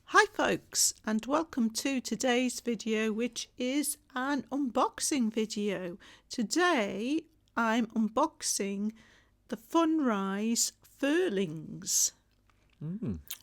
Hi folks, and welcome to today's video, which is an unboxing video. Today I'm unboxing the Funrise Furlings.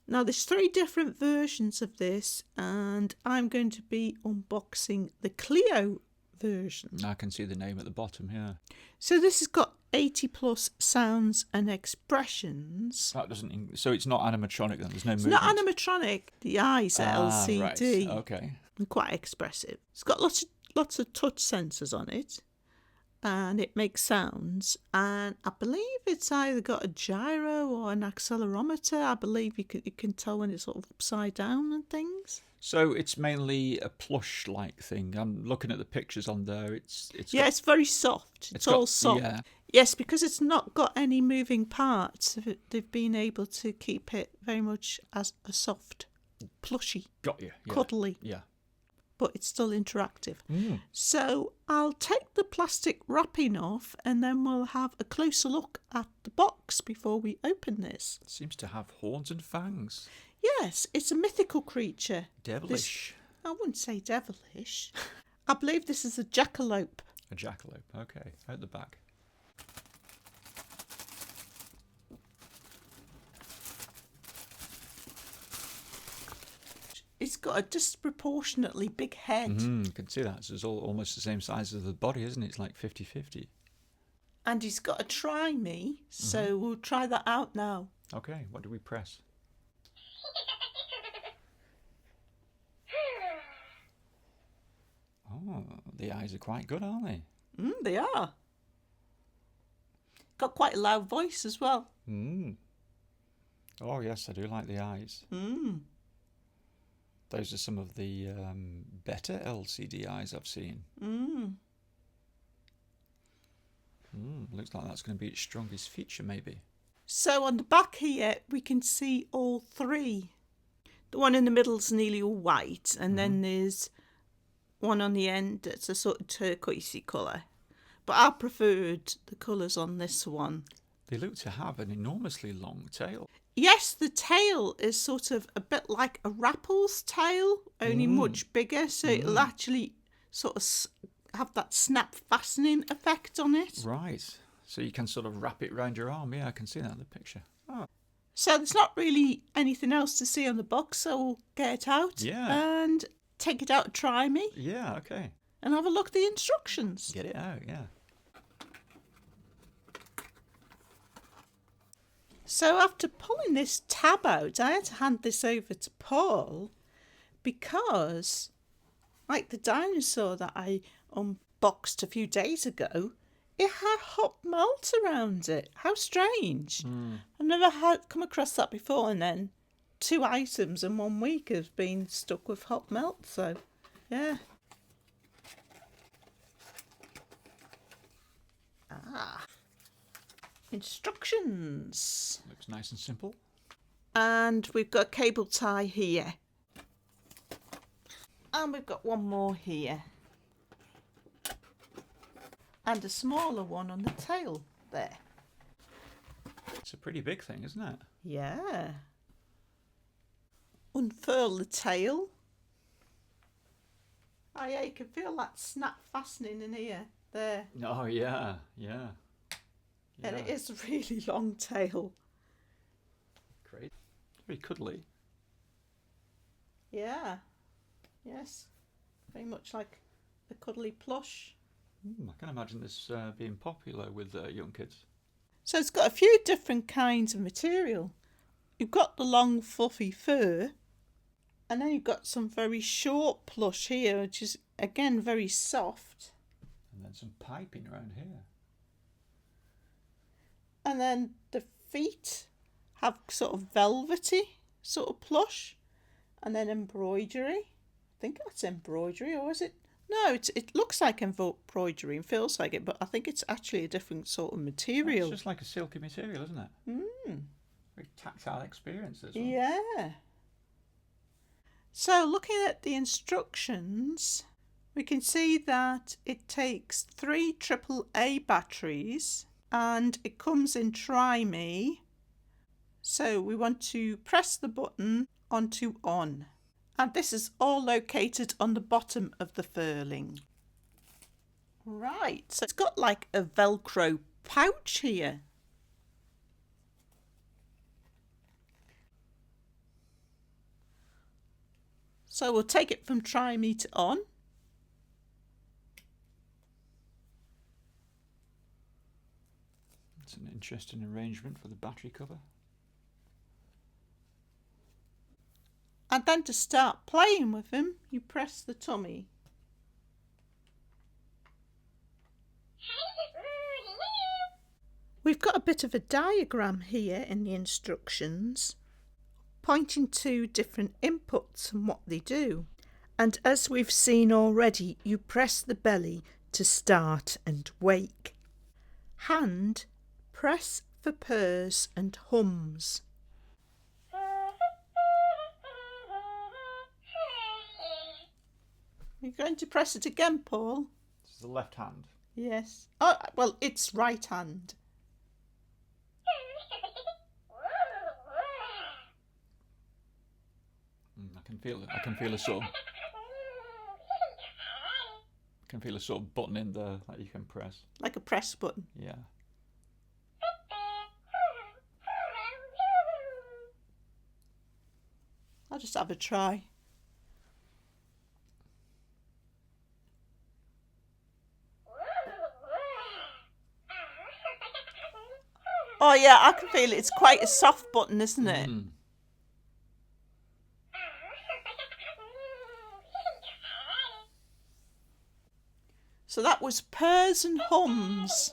Now there's 3 different versions of this, and I'm going to be unboxing the Cleo version. I can see the name at the bottom here. So this has got 80 plus sounds and expressions. That doesn't. So it's not animatronic then. There's no It's movement. not animatronic. The eyes are LCD. Right. Okay. And quite expressive. It's got lots of touch sensors on it, and it makes sounds. And I believe it's either got a gyro or an accelerometer. I believe you can tell when it's sort of upside down and things. So it's mainly a plush-like thing. I'm looking at the pictures on there. It's very soft. It's all soft. Yeah. Yes, because it's not got any moving parts. They've been able to keep it very much as a soft, plushy, Got you. Yeah. cuddly. Yeah. But it's still interactive. So I'll take the plastic wrapping off, and then we'll have a closer look at the box before we open this. It seems to have horns and fangs. Yes, it's a mythical creature. Devilish. I wouldn't say devilish. I believe this is a jackalope. A jackalope. Okay. Out the back. It's got a disproportionately big head. You can see that. So it's almost the same size as the body, isn't it? It's like 50-50. And he's got a try me, so we'll try that out now. Okay. What do we press? Oh, the eyes are quite good, aren't they? They are. Got quite a loud voice as well. Oh, yes, I do like the eyes. Those are some of the better LCD eyes I've seen. Looks like that's going to be its strongest feature, maybe. So on the back here, we can see all 3. The one in the middle's nearly all white, and then there's one on the end that's a sort of turquoisey colour. But I preferred the colours on this one. They look to have an enormously long tail. Yes, the tail is sort of a bit like a rappel's tail, only much bigger, so it'll actually sort of have that snap fastening effect on it. Right. So you can sort of wrap it around your arm. Yeah, I can see that in the picture. Oh. So there's not really anything else to see on the box, so we'll get it out and take it out and try me. Yeah, okay. And have a look at the instructions. Get it out, yeah. So after pulling this tab out, I had to hand this over to Paul because, like the dinosaur that I unboxed a few days ago, it had hot melt around it. How strange. I've never come across that before, and then 2 items in 1 week have been stuck with hot melt, so yeah. Instructions. Looks nice and simple. And we've got a cable tie here. And we've got one more here. And a smaller one on the tail there. It's a pretty big thing, isn't it? Yeah. Unfurl the tail. Oh yeah, you can feel that snap fastening in here. There. Oh, yeah, yeah. And it is a really long tail. Great. Very cuddly. Yeah. Yes. Very much like a cuddly plush. I can imagine this being popular with young kids. So it's got a few different kinds of material. You've got the long fluffy fur, and then you've got some very short plush here, which is again very soft. And then some piping around here. And then the feet have sort of velvety sort of plush, and then embroidery. I think that's embroidery, or is it? No, it looks like embroidery and feels like it, but I think it's actually a different sort of material. It's just like a silky material, isn't it? Very tactile experience as well. Yeah. So looking at the instructions, we can see that it takes 3 AAA batteries, and it comes in Try Me. So we want to press the button onto on. And this is all located on the bottom of the furling. Right, so it's got like a Velcro pouch here. So we'll take it from tri-meter on. It's an interesting arrangement for the battery cover. And then to start playing with him, you press the tummy. We've got a bit of a diagram here in the instructions, pointing to different inputs and what they do. And as we've seen already, you press the belly to start and wake. Hand, press for purrs and hums. You're going to press it again, Paul? This is the left hand. Yes. Oh, well, it's right hand. I can feel a sort of button in there that you can press. Like a press button. Yeah. I'll just have a try. Oh yeah, I can feel it. It's quite a soft button, isn't it? Mm. So that was purrs and hums.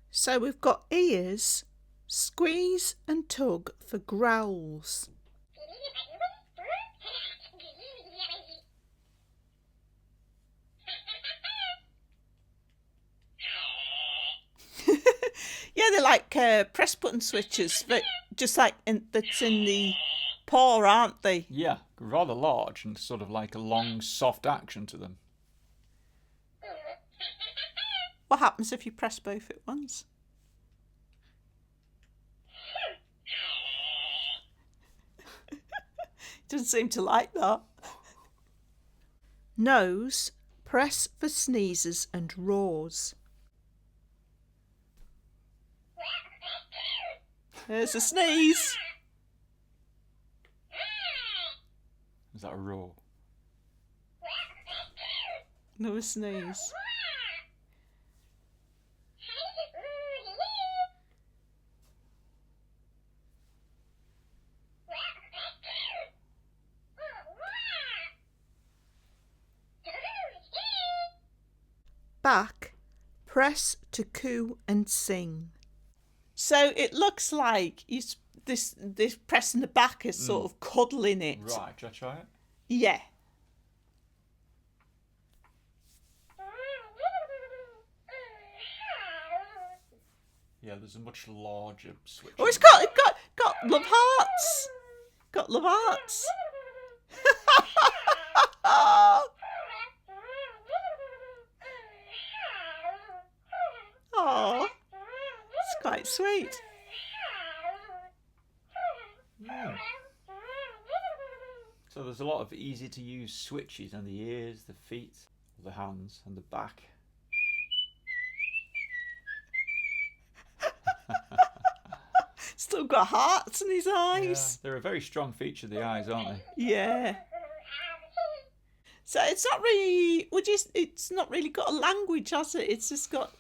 So we've got ears, squeeze and tug for growls. Yeah, they're like press button switches, but just like that's in the paw, aren't they? Yeah, rather large and sort of like a long, soft action to them. What happens if you press both at once? Doesn't seem to like that. Nose, press for sneezes and roars. There's a sneeze. Is that a roar? No, a sneeze. Back, press to coo and sing. So it looks like this pressing the back is sort of cuddling it. Right, shall I try it? Yeah. Yeah, there's a much larger switch. Oh, it's got love hearts. Got love hearts. Oh, it's quite sweet. Yeah. So there's a lot of easy to use switches on the ears, the feet, the hands and the back. Still got hearts in his eyes. Yeah, they're a very strong feature, the eyes, aren't they? Yeah. So it's not really, it's not really got a language, has it? It's just got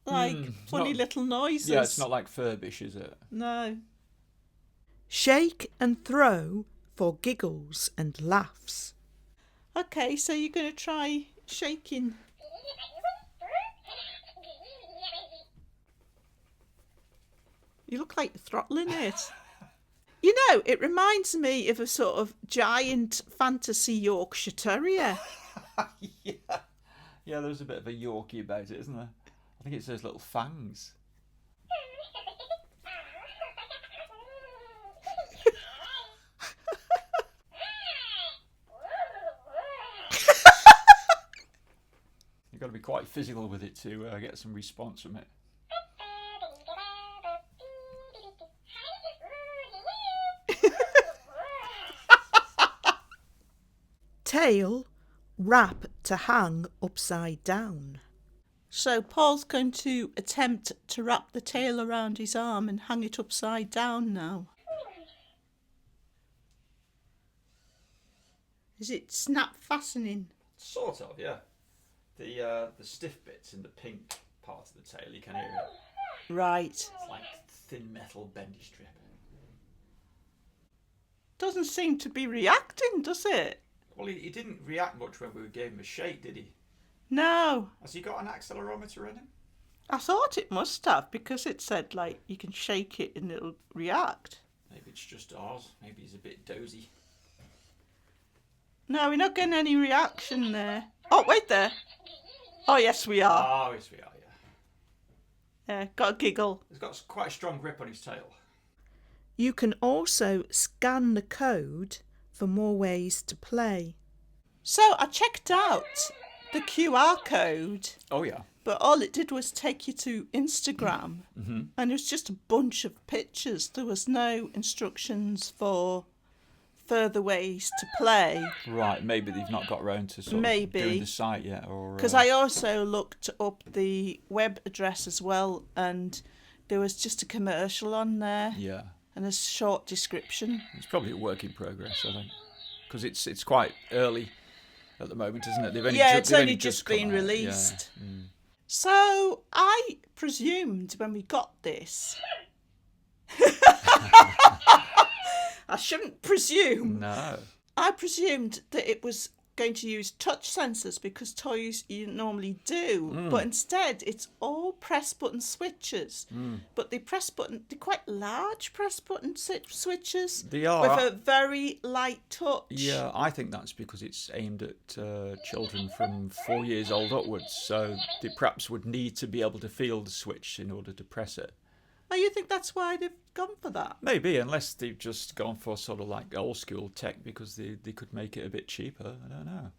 like funny little noises. Yeah, it's not like Furbish, is it? No. Shake and throw for giggles and laughs. Okay, so you're going to try shaking. You look like you're throttling it. You know, it reminds me of a sort of giant fantasy Yorkshire Terrier. Yeah. Yeah, there's a bit of a Yorkie about it, isn't there? I think it's those little fangs. You've got to be quite physical with it to get some response from it. tail, wrap to hang upside down. So Paul's going to attempt to wrap the tail around his arm and hang it upside down now. Is it snap fastening? Sort of, yeah. The stiff bits in the pink part of the tail, you can hear it. Right. It's like thin metal bendy strip. Doesn't seem to be reacting, does it? Well, he didn't react much when we gave him a shake, did he? No. Has he got an accelerometer in him? I thought it must have, because it said, like, you can shake it and it'll react. Maybe it's just ours. Maybe he's a bit dozy. No, we're not getting any reaction there. Oh, wait there. Oh, yes, we are. Oh, yes, we are, yeah. Yeah, got a giggle. He's got quite a strong grip on his tail. You can also scan the code for more ways to play. So I checked out the QR code. Oh, yeah. But all it did was take you to Instagram. Mm-hmm. And it was just a bunch of pictures. There was no instructions for further ways to play. Right, maybe they've not got around to sort of doing the site yet. Because I also looked up the web address as well, and there was just a commercial on there. Yeah. And a short description. It's probably a work in progress, I think. Because it's quite early at the moment, isn't it? It's only just been released. Yeah. Mm. So I presumed when we got this... I shouldn't presume. No. I presumed that it was going to use touch sensors because toys you normally do, but instead it's all press button switches. But they're quite large press button switches. They are. With a very light touch. Yeah, I think that's because it's aimed at children from 4 years old upwards, so they perhaps would need to be able to feel the switch in order to press it. Oh, you think that's why they've gone for that? Maybe, unless they've just gone for sort of like old school tech because they could make it a bit cheaper. I don't know.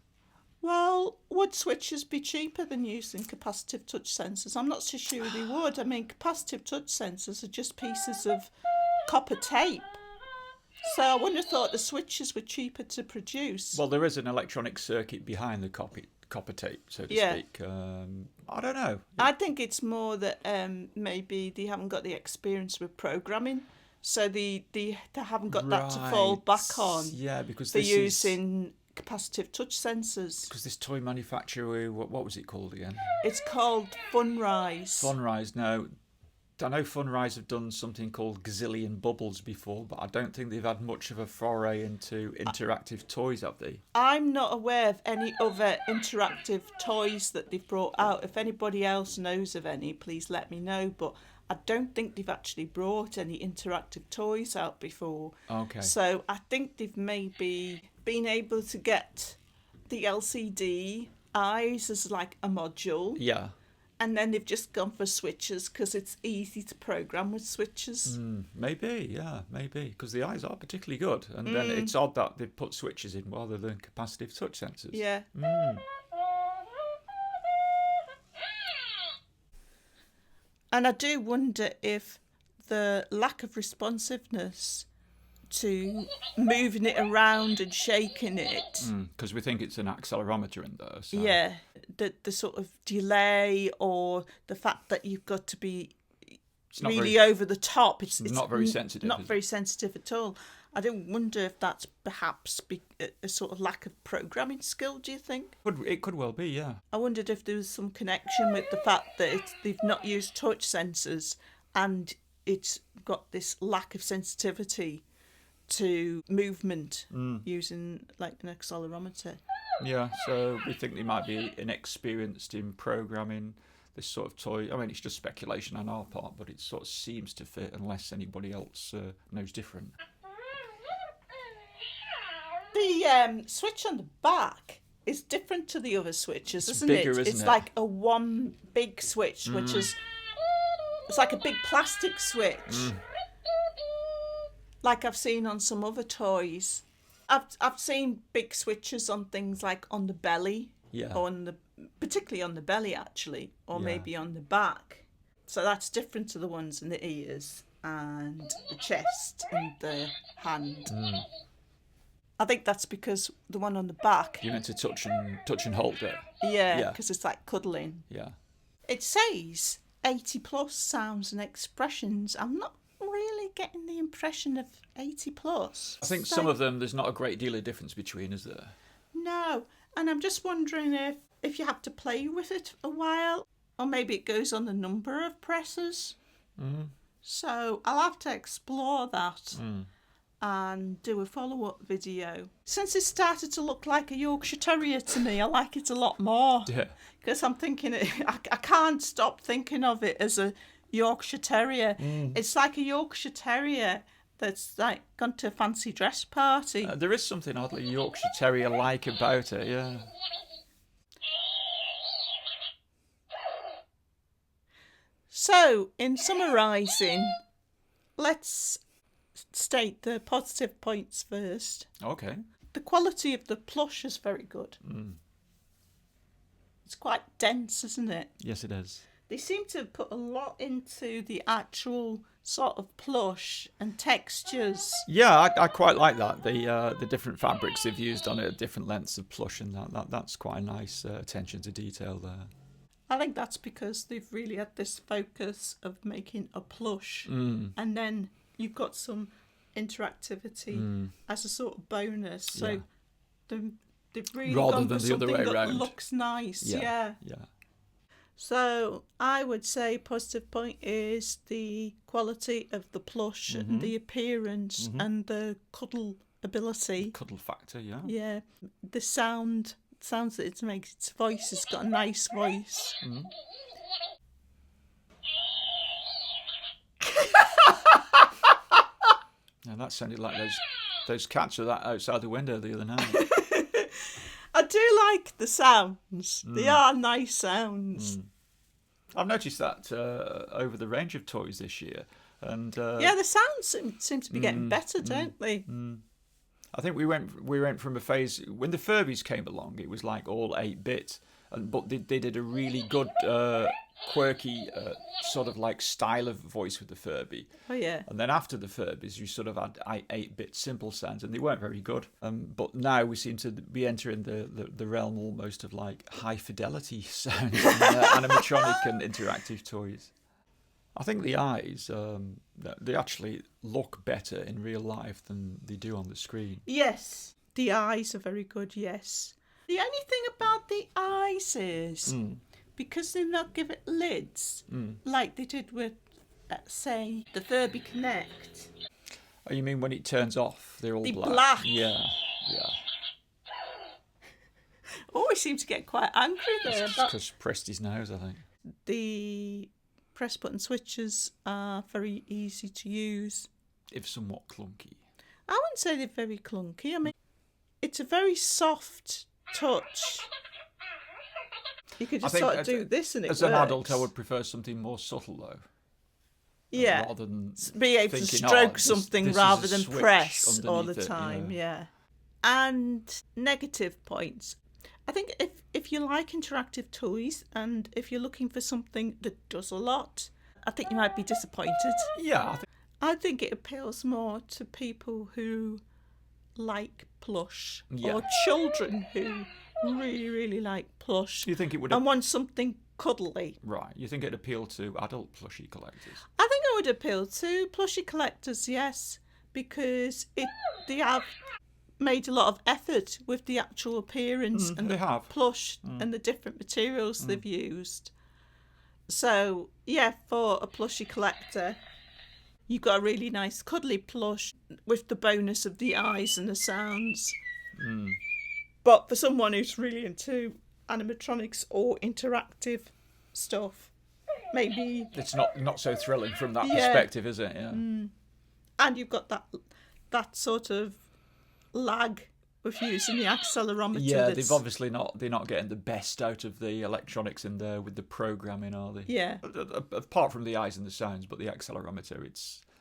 Well, would switches be cheaper than using capacitive touch sensors? I'm not so sure they would. I mean, capacitive touch sensors are just pieces of copper tape. So I wouldn't have thought the switches were cheaper to produce. Well, there is an electronic circuit behind the copper tape, so to speak. I don't know. I think it's more that maybe they haven't got the experience with programming, so they haven't got that to fall back on. Yeah, because they're using capacitive touch sensors. Because this toy manufacturer, what was it called again? It's called Funrise. Funrise. Now, I know Funrise have done something called Gazillion Bubbles before, but I don't think they've had much of a foray into interactive toys, have they? I'm not aware of any other interactive toys that they've brought out. If anybody else knows of any, please let me know. But I don't think they've actually brought any interactive toys out before. Okay. So I think they've maybe been able to get the LCD eyes as like a module. Yeah. And then they've just gone for switches because it's easy to program with switches. Maybe, because the eyes are particularly good. And then it's odd that they put switches in rather than capacitive touch sensors. Yeah. And I do wonder if the lack of responsiveness to moving it around and shaking it. Because we think it's an accelerometer in there. So. Yeah, the sort of delay or the fact that you've got to be really over the top. It's not very sensitive. Not very sensitive at all. I do wonder if that's perhaps a sort of lack of programming skill, do you think? It could well be, yeah. I wondered if there was some connection with the fact that they've not used touch sensors and it's got this lack of sensitivity to movement using like an accelerometer. Yeah, so we think they might be inexperienced in programming this sort of toy. I mean, it's just speculation on our part, but it sort of seems to fit unless anybody else knows different. The switch on the back is different to the other switches, isn't it? It's like a one big switch, which is... It's like a big plastic switch. Like I've seen on some other toys. I've seen big switches on things like on the belly, or particularly on the belly actually, or maybe on the back. So that's different to the ones in the ears and the chest and the hand. I think that's because the one on the back. You meant to touch and hold it. Yeah, because it's like cuddling. Yeah. It says 80 plus sounds and expressions. I'm not really getting the impression of 80 plus. I think some of them, there's not a great deal of difference between, is there? No, and I'm just wondering if you have to play with it a while, or maybe it goes on the number of presses. Mm-hmm. So I'll have to explore that and do a follow-up video. Since it started to look like a Yorkshire Terrier to me, I like it a lot more. Yeah. Because I'm thinking, I can't stop thinking of it as a Yorkshire Terrier. It's like a Yorkshire Terrier that's like gone to a fancy dress party. There is something oddly Yorkshire Terrier-like about it, yeah. So, in summarising, let's state the positive points first. Okay. The quality of the plush is very good. It's quite dense, isn't it? Yes, it is. They seem to put a lot into the actual sort of plush and textures. Yeah, I quite like that. The different fabrics they've used on it, different lengths of plush, and that's quite a nice attention to detail there. I think that's because they've really had this focus of making a plush, and then you've got some interactivity as a sort of bonus. So they've really rather gone than for the other something way that around. looks nice. Yeah. Yeah. So I would say positive point is the quality of the plush and the appearance and the cuddle ability. Cuddle factor, yeah. Yeah. The sounds that it makes, its voice has got a nice voice. And that sounded like those cats were that outside the window the other night. I do like the sounds. They are nice sounds. I've noticed that over the range of toys this year. And Yeah, the sounds seem to be getting better, don't they? I think we went from a phase when the Furbies came along. It was like all 8-bit, but they did a really good quirky sort of like style of voice with the Furby. Oh yeah. And then after the Furbies, you sort of had 8-bit simple sounds, and they weren't very good. But now we seem to be entering the realm almost of like high fidelity sounds, and, animatronic and interactive toys. I think the eyes, they actually look better in real life than they do on the screen. Yes, the eyes are very good, yes. The only thing about the eyes is, because they've not given it lids, like they did with, let's say, the Furby Connect. Oh, you mean when it turns off, they're all They're black? black. Yeah. Always seem to get quite angry there. It's because pressed his nose, I think. The press button switches are very easy to use. If somewhat clunky. I wouldn't say they're very clunky. I mean, it's a very soft touch. You could just sort of do this and it works. As an adult, I would prefer something more subtle, though. Yeah. Rather than be able to thinking, stroke this something is rather a than switch press all the underneath it, time. Yeah. And negative points. I think if you like interactive toys and if you're looking for something that does a lot, I think you might be disappointed. Yeah, I think it appeals more to people who like plush or children who really, really like plush. You think it would and want something cuddly. Right. You think it'd appeal to adult plushie collectors? I think it would appeal to plushie collectors, yes, because they have made a lot of effort with the actual appearance and they the have. plush and the different materials they've used. So, yeah, for a plushie collector, you've got a really nice cuddly plush with the bonus of the eyes and the sounds. But for someone who's really into animatronics or interactive stuff, maybe It's not so thrilling from that perspective, is it? Yeah. and you've got that sort of lag with using the accelerometer. Yeah, they've obviously they're not getting the best out of the electronics in there with the programming, are they? Yeah. Apart from the eyes and the sounds, but the accelerometer,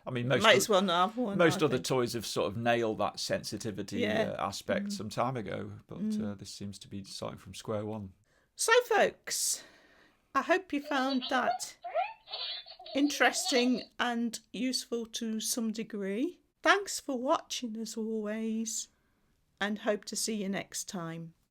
Might as well not have one. Most other toys have sort of nailed that sensitivity aspect some time ago, but this seems to be starting from square one. So, folks, I hope you found that interesting and useful to some degree. Thanks for watching, as always. and hope to see you next time.